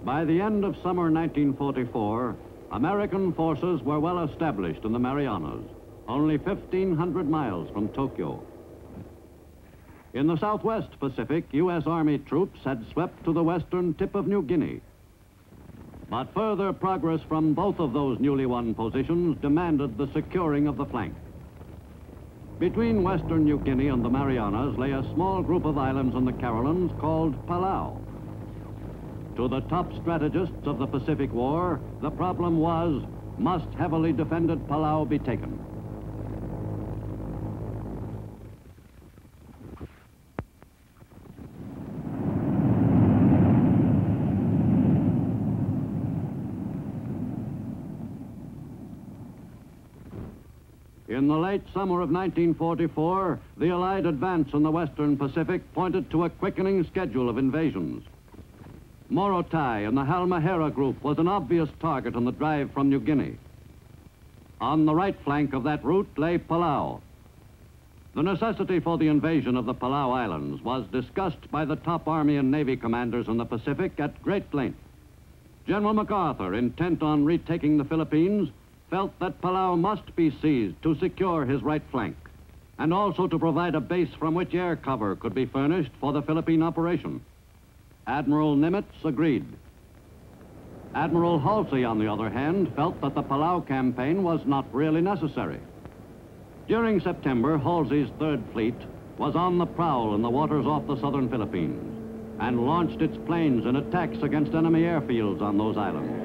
By the end of summer 1944, American forces were well established in the Marianas, only 1,500 miles from Tokyo. In the Southwest Pacific, U.S. Army troops had swept to the western tip of New Guinea. But further progress from both of those newly won positions demanded the securing of the flank. Between western New Guinea and the Marianas lay a small group of islands in the Carolines called Palau. To the top strategists of the Pacific War, the problem was, must heavily defended Palau be taken? In the late summer of 1944, the Allied advance in the Western Pacific pointed to a quickening schedule of invasions. Morotai and the Halmahera group was an obvious target on the drive from New Guinea. On the right flank of that route lay Palau. The necessity for the invasion of the Palau Islands was discussed by the top Army and Navy commanders in the Pacific at great length. General MacArthur, intent on retaking the Philippines, felt that Palau must be seized to secure his right flank, and also to provide a base from which air cover could be furnished for the Philippine operation. Admiral Nimitz agreed. Admiral Halsey, on the other hand, felt that the Palau campaign was not really necessary. During September, Halsey's Third Fleet was on the prowl in the waters off the southern Philippines and launched its planes in attacks against enemy airfields on those islands.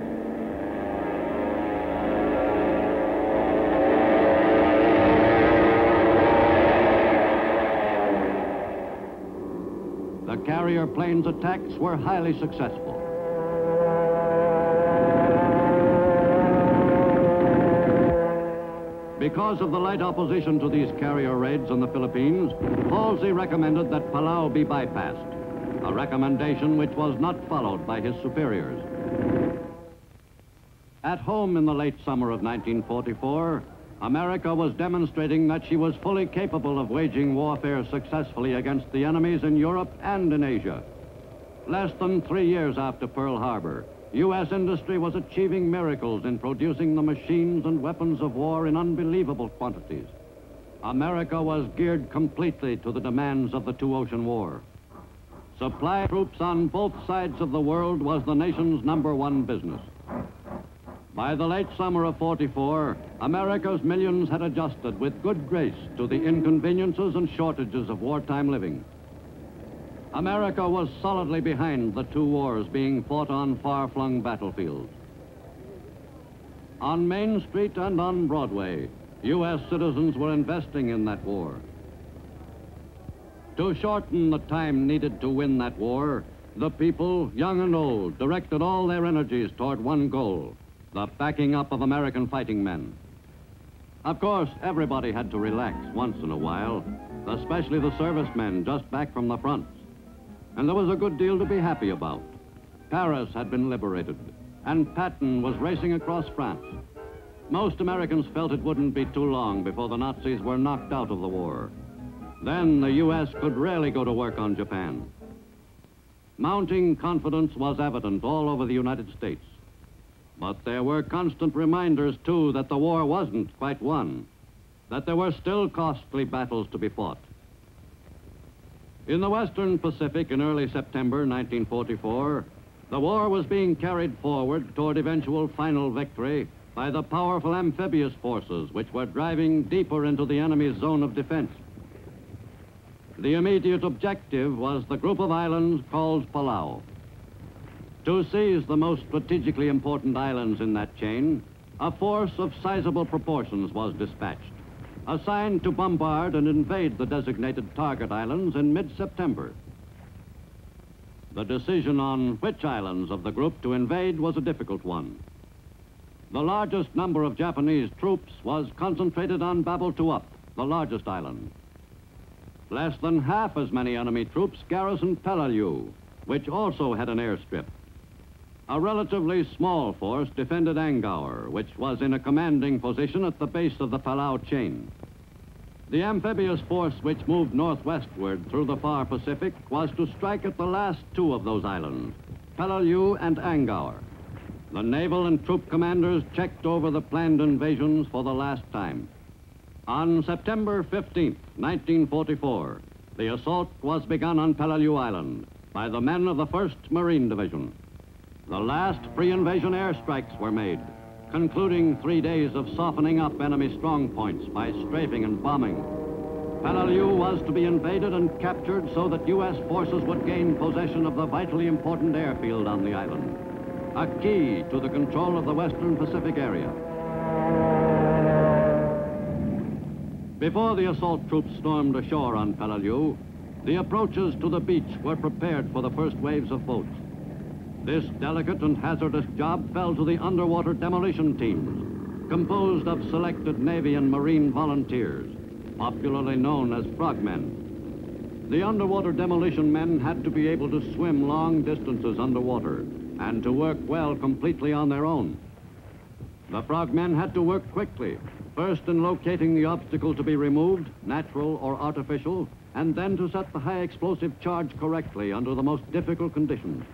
The carrier planes' attacks were highly successful. Because of the light opposition to these carrier raids in the Philippines, Halsey recommended that Palau be bypassed, a recommendation which was not followed by his superiors. At home in the late summer of 1944, America was demonstrating that she was fully capable of waging warfare successfully against the enemies in Europe and in Asia. Less than 3 years after Pearl Harbor, U.S. industry was achieving miracles in producing the machines and weapons of war in unbelievable quantities. America was geared completely to the demands of the two-ocean war. Supply troops on both sides of the world was the nation's #1 business. By the late summer of '44, America's millions had adjusted with good grace to the inconveniences and shortages of wartime living. America was solidly behind the two wars being fought on far-flung battlefields. On Main Street and on Broadway, U.S. citizens were investing in that war. To shorten the time needed to win that war, the people, young and old, directed all their energies toward one goal: the backing up of American fighting men. Of course, everybody had to relax once in a while, especially the servicemen just back from the fronts. And there was a good deal to be happy about. Paris had been liberated, and Patton was racing across France. Most Americans felt it wouldn't be too long before the Nazis were knocked out of the war. Then the U.S. could really go to work on Japan. Mounting confidence was evident all over the United States. But there were constant reminders, too, that the war wasn't quite won, that there were still costly battles to be fought. In the Western Pacific in early September 1944, the war was being carried forward toward eventual final victory by the powerful amphibious forces which were driving deeper into the enemy's zone of defense. The immediate objective was the group of islands called Palau. To seize the most strategically important islands in that chain, a force of sizable proportions was dispatched, assigned to bombard and invade the designated target islands in mid-September. The decision on which islands of the group to invade was a difficult one. The largest number of Japanese troops was concentrated on Babeltuap, the largest island. Less than half as many enemy troops garrisoned Palau, which also had an airstrip. A relatively small force defended Hangar, which was in a commanding position at the base of the Palau chain. The amphibious force which moved northwestward through the far Pacific was to strike at the last two of those islands, Palau, and Angkor. The naval and troop commanders checked over the planned invasions for the last time. On September 15, 1944, the assault was begun on Palau Island by the men of the 1st Marine Division. The last pre-invasion airstrikes were made, concluding 3 days of softening up enemy strong points by strafing and bombing. Palau was to be invaded and captured so that U.S. forces would gain possession of the vitally important airfield on the island, a key to the control of the Western Pacific area. Before the assault troops stormed ashore on Palau, the approaches to the beach were prepared for the first waves of boats. This delicate and hazardous job fell to the underwater demolition teams, composed of selected Navy and Marine volunteers, popularly known as frogmen. The underwater demolition men had to be able to swim long distances underwater and to work well completely on their own. The frogmen had to work quickly, first in locating the obstacle to be removed, natural or artificial, and then to set the high explosive charge correctly under the most difficult conditions.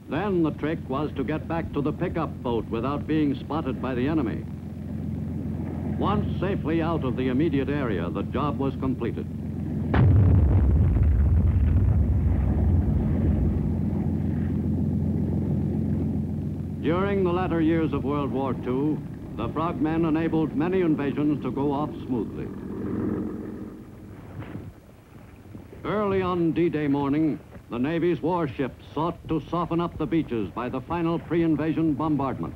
Then the trick was to get back to the pickup boat without being spotted by the enemy. Once safely out of the immediate area, the job was completed. During the latter years of World War II, the frogmen enabled many invasions to go off smoothly. Early on D-Day morning, the Navy's warships sought to soften up the beaches by the final pre-invasion bombardment.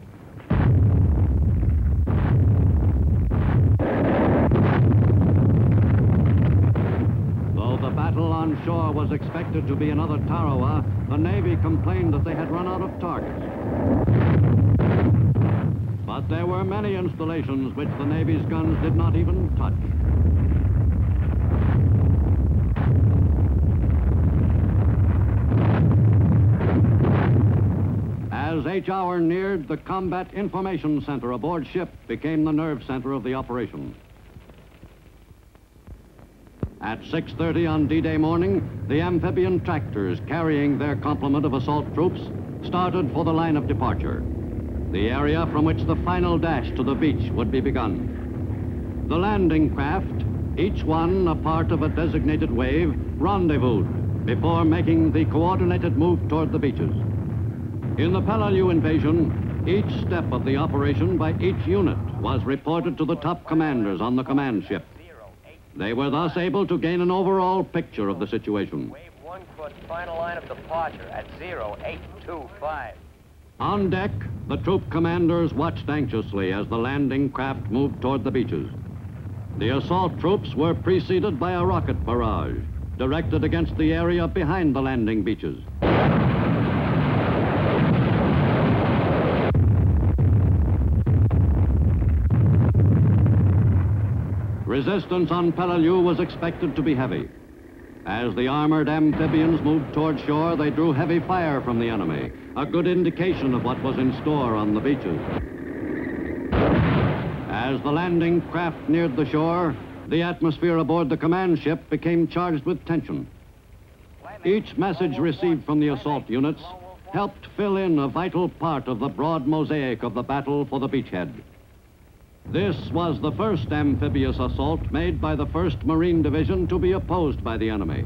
Though the battle on shore was expected to be another Tarawa, the Navy complained that they had run out of targets. But there were many installations which the Navy's guns did not even touch. As H hour neared, the Combat Information Center aboard ship became the nerve center of the operation. At 6:30 on D-Day morning, the amphibian tractors carrying their complement of assault troops started for the line of departure, the area from which the final dash to the beach would be begun. The landing craft, each one a part of a designated wave, rendezvoused before making the coordinated move toward the beaches. In the Palau invasion, each step of the operation by each unit was reported to the top commanders on the command ship. They were thus able to gain an overall picture of the situation. Wave 1 foot, final line of departure at 0825. On deck, the troop commanders watched anxiously as the landing craft moved toward the beaches. The assault troops were preceded by a rocket barrage, directed against the area behind the landing beaches. Resistance on Palau was expected to be heavy. As the armored amphibians moved toward shore, they drew heavy fire from the enemy, a good indication of what was in store on the beaches. As the landing craft neared the shore, the atmosphere aboard the command ship became charged with tension. Each message received from the assault units helped fill in a vital part of the broad mosaic of the battle for the beachhead. This was the first amphibious assault made by the 1st Marine Division to be opposed by the enemy.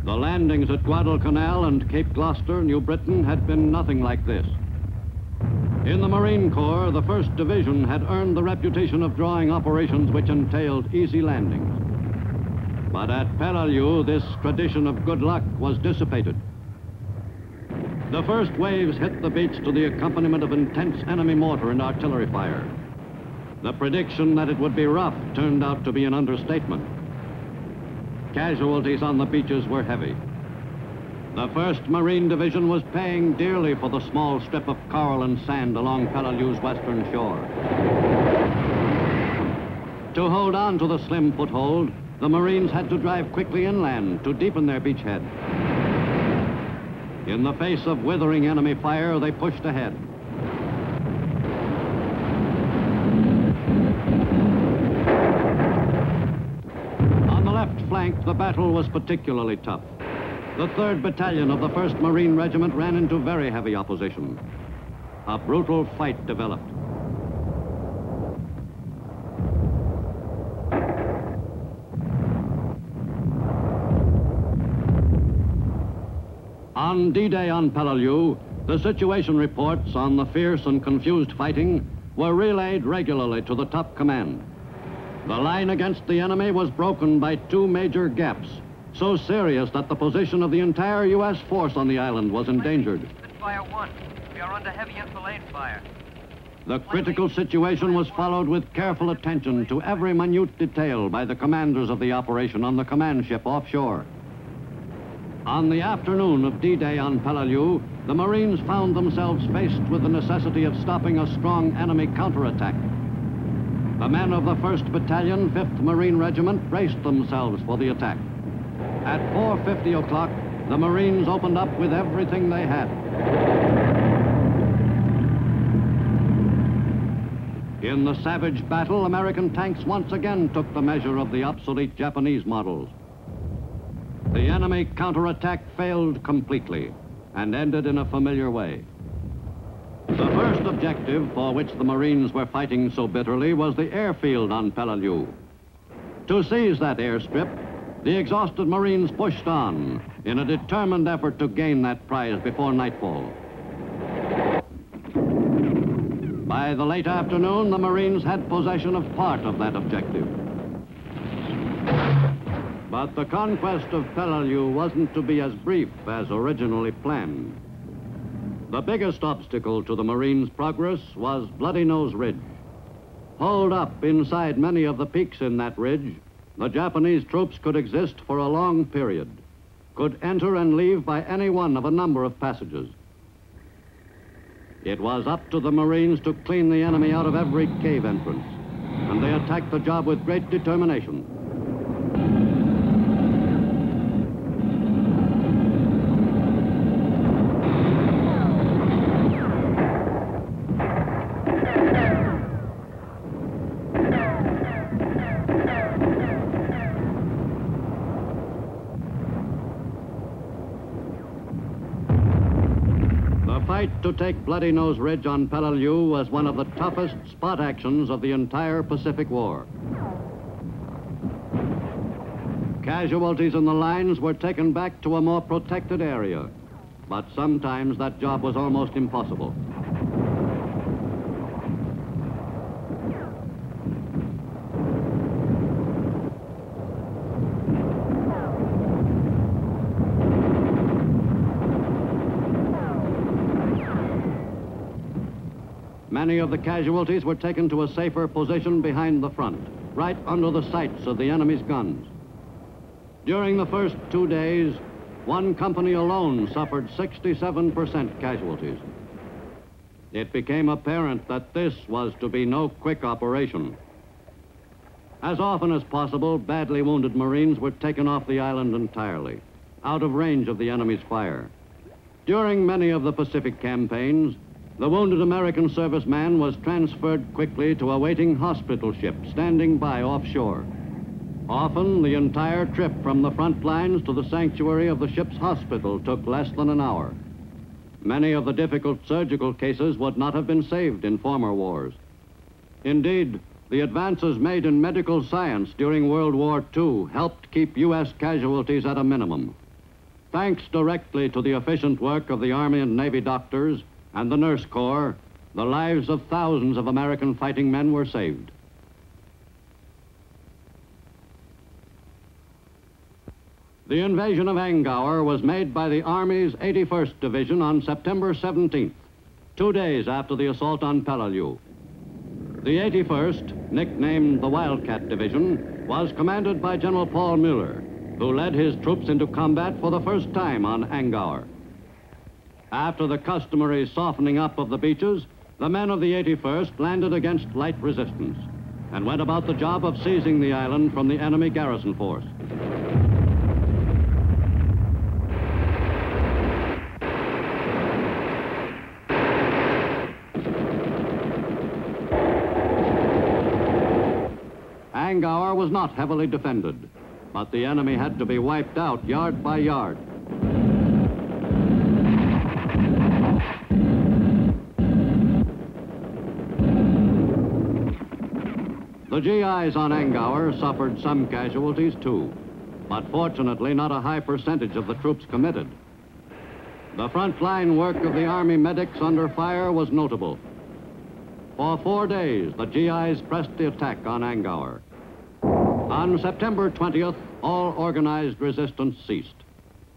The landings at Guadalcanal and Cape Gloucester, New Britain, had been nothing like this. In the Marine Corps, the 1st Division had earned the reputation of drawing operations which entailed easy landings. But at Palau, this tradition of good luck was dissipated. The first waves hit the beach to the accompaniment of intense enemy mortar and artillery fire. The prediction that it would be rough turned out to be an understatement. Casualties on the beaches were heavy. The 1st Marine Division was paying dearly for the small strip of coral and sand along Palau's western shore. To hold on to the slim foothold, the Marines had to drive quickly inland to deepen their beachhead. In the face of withering enemy fire, they pushed ahead. On the left flank, the battle was particularly tough. The 3rd Battalion of the 1st Marine Regiment ran into very heavy opposition. A brutal fight developed. On D-Day on Palau, the situation reports on the fierce and confused fighting were relayed regularly to the top command. The line against the enemy was broken by 2 major gaps, so serious that the position of the entire U.S. force on the island was endangered. Fire 1. We are under heavy enfilade fire. The critical situation was followed with careful attention to every minute detail by the commanders of the operation on the command ship offshore. On the afternoon of D-Day on Palau, the Marines found themselves faced with the necessity of stopping a strong enemy counterattack. The men of the 1st Battalion, 5th Marine Regiment braced themselves for the attack. At 4:50 o'clock, the Marines opened up with everything they had. In the savage battle, American tanks once again took the measure of the obsolete Japanese models. The enemy counterattack failed completely and ended in a familiar way. The first objective for which the Marines were fighting so bitterly was the airfield on Palau. To seize that airstrip, the exhausted Marines pushed on in a determined effort to gain that prize before nightfall. By the late afternoon, the Marines had possession of part of that objective. But the conquest of Palau wasn't to be as brief as originally planned. The biggest obstacle to the Marines' progress was Bloody Nose Ridge. Holed up inside many of the peaks in that ridge, the Japanese troops could exist for a long period, could enter and leave by any one of a number of passages. It was up to the Marines to clean the enemy out of every cave entrance, and they attacked the job with great determination. The fight to take Bloody Nose Ridge on Palau was one of the toughest spot actions of the entire Pacific War. Casualties in the lines were taken back to a more protected area, but sometimes that job was almost impossible. Many of the casualties were taken to a safer position behind the front, right under the sights of the enemy's guns. During the first 2 days, one company alone suffered 67% casualties. It became apparent that this was to be no quick operation. As often as possible, badly wounded Marines were taken off the island entirely, out of range of the enemy's fire. During many of the Pacific campaigns, the wounded American serviceman was transferred quickly to a waiting hospital ship standing by offshore. Often, the entire trip from the front lines to the sanctuary of the ship's hospital took less than an hour. Many of the difficult surgical cases would not have been saved in former wars. Indeed, the advances made in medical science during World War II helped keep U.S. casualties at a minimum. Thanks directly to the efficient work of the Army and Navy doctors and the Nurse Corps, the lives of thousands of American fighting men were saved. The invasion of Hangar was made by the Army's 81st Division on September 17th, 2 days after the assault on Palau. The 81st, nicknamed the Wildcat Division, was commanded by General Paul Mueller, who led his troops into combat for the first time on Hangar. After the customary softening up of the beaches, the men of the 81st landed against light resistance and went about the job of seizing the island from the enemy garrison force. Hangar was not heavily defended. but the enemy had to be wiped out yard by yard. The GIs on Angauer suffered some casualties too, but fortunately not a high percentage of the troops committed. The frontline work of the Army medics under fire was notable. For 4 days, the GIs pressed the attack on Angauer. On September 20th, all organized resistance ceased.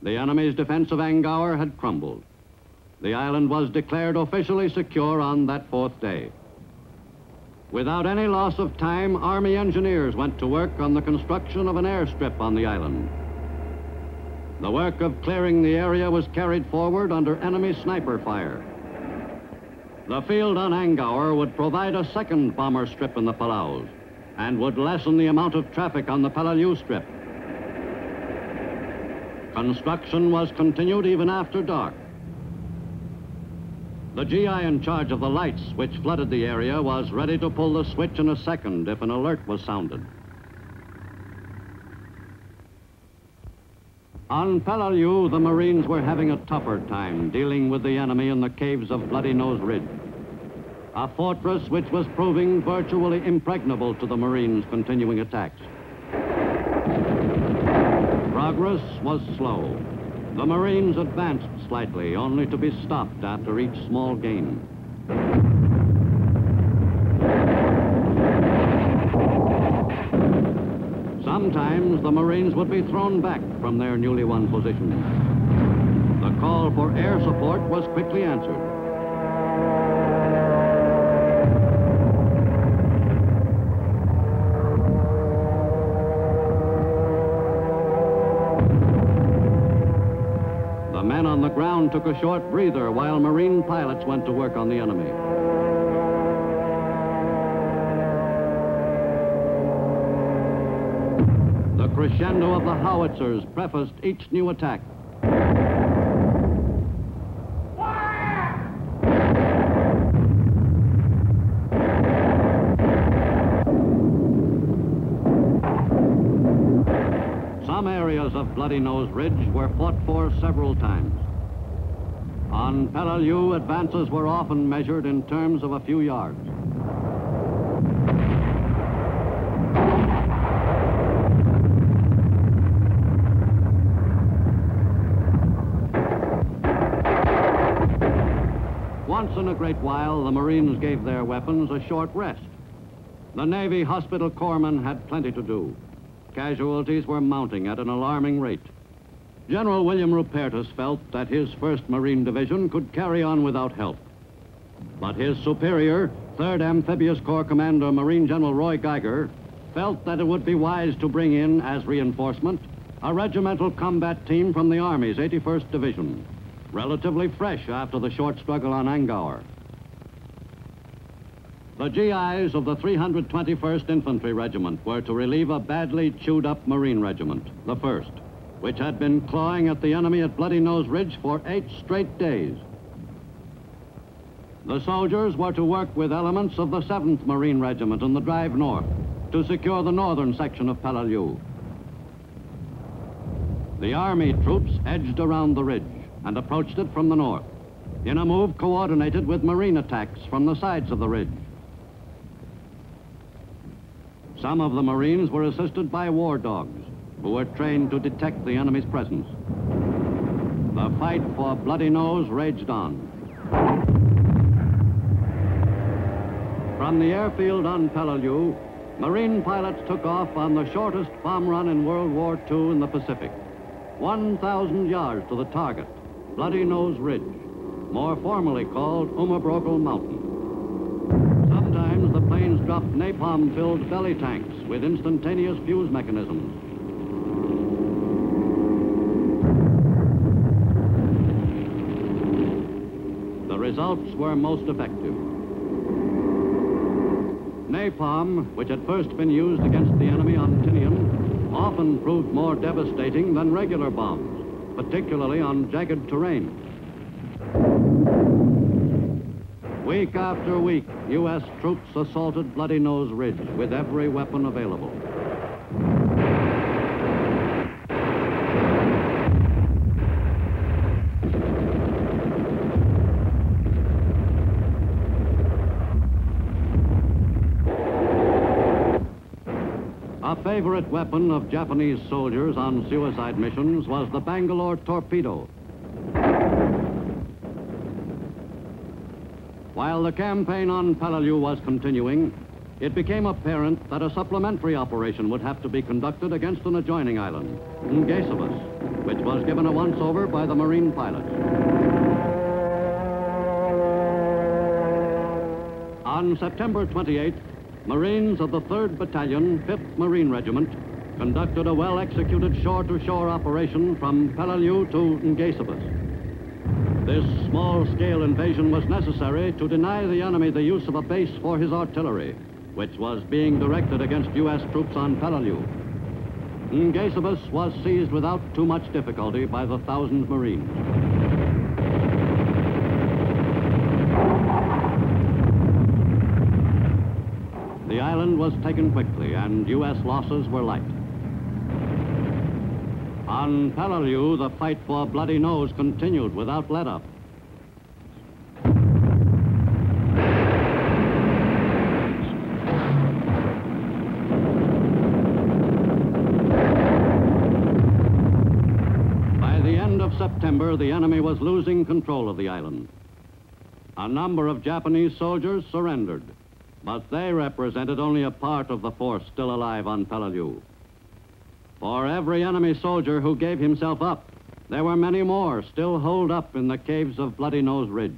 The enemy's defense of Angauer had crumbled. The island was declared officially secure on that 4th day. Without any loss of time, Army engineers went to work on the construction of an airstrip on the island. The work of clearing the area was carried forward under enemy sniper fire. The field on Angauer would provide a second bomber strip in the Palaus and would lessen the amount of traffic on the Palau strip. Construction was continued even after dark. The GI in charge of the lights which flooded the area was ready to pull the switch in a second if an alert was sounded. On Palau, the Marines were having a tougher time dealing with the enemy in the caves of Bloody Nose Ridge, a fortress which was proving virtually impregnable to the Marines' continuing attacks. Progress was slow. The Marines advanced slightly, only to be stopped after each small gain. Sometimes the Marines would be thrown back from their newly won positions. The call for air support was quickly answered. The men on the ground took a short breather while Marine pilots went to work on the enemy. The crescendo of the howitzers prefaced each new attack. Some areas of Bloody Nose Ridge were fought for several times. On Palau, advances were often measured in terms of a few yards. Once in a great while, the Marines gave their weapons a short rest. The Navy hospital corpsmen had plenty to do. Casualties were mounting at an alarming rate. General William Rupertus felt that his 1st Marine Division could carry on without help. But his superior, 3rd Amphibious Corps Commander Marine General Roy Geiger, felt that it would be wise to bring in, as reinforcement, a regimental combat team from the Army's 81st Division, relatively fresh after the short struggle on Angauer. The GIs of the 321st Infantry Regiment were to relieve a badly chewed-up Marine regiment, the 1st, which had been clawing at the enemy at Bloody Nose Ridge for 8 straight days. The soldiers were to work with elements of the 7th Marine Regiment in the drive north to secure the northern section of Palau. The Army troops edged around the ridge and approached it from the north, in a move coordinated with Marine attacks from the sides of the ridge. Some of the Marines were assisted by war dogs, who were trained to detect the enemy's presence. The fight for Bloody Nose raged on. From the airfield on Palau, Marine pilots took off on the shortest bomb run in World War II in the Pacific, 1,000 yards to the target, Bloody Nose Ridge, more formally called Umabrokel Mountain. Sometimes the planes dropped napalm-filled belly tanks with instantaneous fuse mechanisms. The results were most effective. Napalm, which had first been used against the enemy on Tinian, often proved more devastating than regular bombs, particularly on jagged terrain. Week after week, U.S. troops assaulted Bloody Nose Ridge with every weapon available. favorite weapon of Japanese soldiers on suicide missions was the Bangalore torpedo. While the campaign on Palau was continuing, it became apparent that a supplementary operation would have to be conducted against an adjoining island, Ngaysavis, which was given a once-over by the Marine pilots. On September 28th, Marines of the 3rd Battalion, 5th Marine Regiment, conducted a well-executed shore-to-shore operation from Palau to Ngaysavis. This small-scale invasion was necessary to deny the enemy the use of a base for his artillery, which was being directed against U.S. troops on Palau. Ngaysavis was seized without too much difficulty by the 1,000 Marines. The island was taken quickly, and U.S. losses were light. On Palau, the fight for Bloody Nose continued without let-up. By the end of September, the enemy was losing control of the island. A number of Japanese soldiers surrendered, but they represented only a part of the force still alive on Palau. For every enemy soldier who gave himself up, there were many more still holed up in the caves of Bloody Nose Ridge.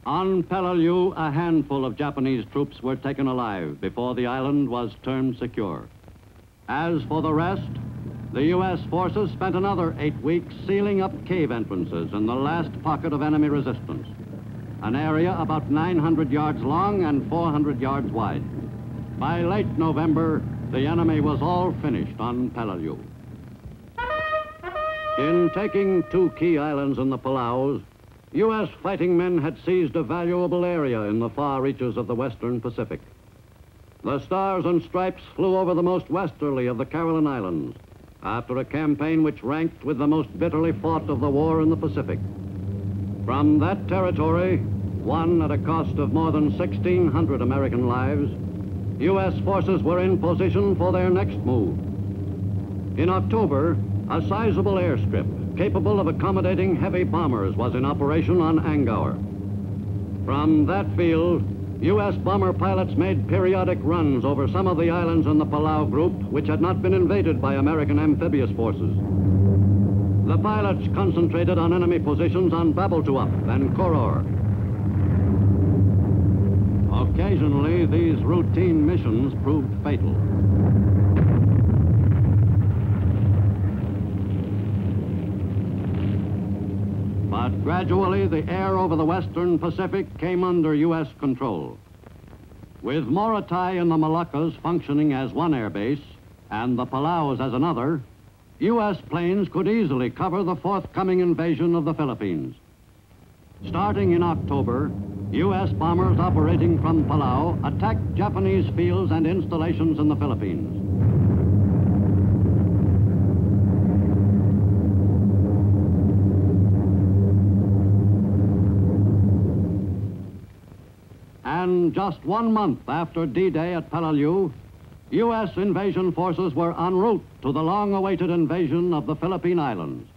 On Palau, a handful of Japanese troops were taken alive before the island was termed secure. As for the rest, the U.S. forces spent another 8 weeks sealing up cave entrances in the last pocket of enemy resistance, an area about 900 yards long and 400 yards wide. By late November, the enemy was all finished on Palau. In taking 2 key islands in the Palaus, U.S. fighting men had seized a valuable area in the far reaches of the western Pacific. The Stars and Stripes flew over the most westerly of the Caroline Islands after a campaign which ranked with the most bitterly fought of the war in the Pacific. From that territory, won at a cost of more than 1,600 American lives, U.S. forces were in position for their next move. In October, a sizable airstrip capable of accommodating heavy bombers was in operation on Hangar. From that field, U.S. bomber pilots made periodic runs over some of the islands in the Palau group which had not been invaded by American amphibious forces. The pilots concentrated on enemy positions on Babaltuap and Koror. Occasionally, these routine missions proved fatal. But gradually, the air over the western Pacific came under U.S. control. With Morotai in the Moluccas functioning as one airbase and the Palaus as another, U.S. planes could easily cover the forthcoming invasion of the Philippines. Starting in October, U.S. bombers operating from Palau attacked Japanese fields and installations in the Philippines. And just 1 month after D-Day at Palau, U.S. invasion forces were en route to the long-awaited invasion of the Philippine Islands.